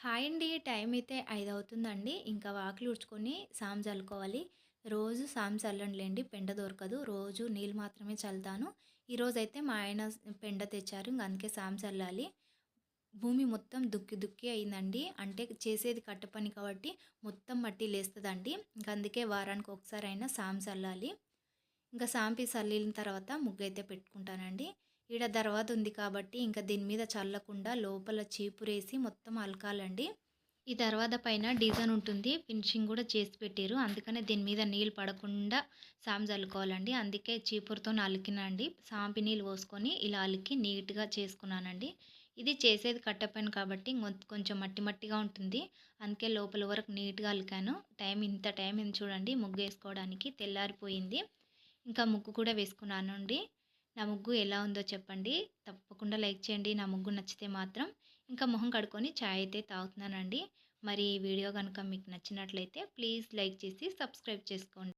Hi అండి. Time అయితే 5 అవుతుందండి. ఇంకా వాకిలి ఊడ్చుకొని సాము చల్లుకోవాలి. రోజు సాము చల్లనులేండి. పెండ దొరకదు. రోజు నీళ్ళు మాత్రమే చల్లుతాను. ఈరోజైతే మా ఆయన పెండ తెచ్చారు. ఇంక అందుకే సాము చల్లాలి. భూమి మొత్తం దుక్కి దుక్కి అయిందండి. అంటే చేసేది కట్టపని కాబట్టి మొత్తం మట్టి లేస్తదండి. ఇంక అందుకే వారానికి ఒకసారైనా సాము చల్లాలి. ఇంకా సాంపి చల్లిన తర్వాత ముగ్గైతే పెట్టుకుంటానండి. ఈడ దర్వాజ ఉంది కాబట్టి ఇంకా దీని మీద చల్లకుండా లోపల చీపురేసి మొత్తం అలకాలండి. ఈ దర్వాజా పైన డిజైన్ ఉంటుంది. ఫినిషింగ్ కూడా చేసి పెట్టిర్రు. అందుకనే దీని మీద నీళ్ళు పడకుండా సాము చల్లుకోవాలండి. అందుకే చీపురుతోని అలికినండి. సాంపి నీళ్ళు పోసుకొని ఇలా అలికి నీట్‌గా చేసుకున్నానండి. ఇది చేసేది కట్ట పని కాబట్టి కొంచెం మట్టి మట్టిగా ఉంటుంది. అందుకే లోపల వరకు నీట్‌గా అలికాను. ఇంత టైం అయింది చూడండి ముగ్గేసుకోవడానికి. తెల్లారిపోయింది. ఇంకా ముగ్గు కూడా వేసుకున్నానండి. నా ముగ్గు ఎలా ఉందో చెప్పండి. తప్పకుండా లైక్ చేయండి. నా ముగ్గు నచ్చితే మాత్రం. ఇంకా మొహం కడుక్కొని చాయ్ అయితే తాగుతున్నానండి. మరి ఈ వీడియో గనుక మీకు నచ్చినట్లయితే ప్లీజ్ లైక్ చేసి సబ్స్క్రైబ్ చేసుకోండి.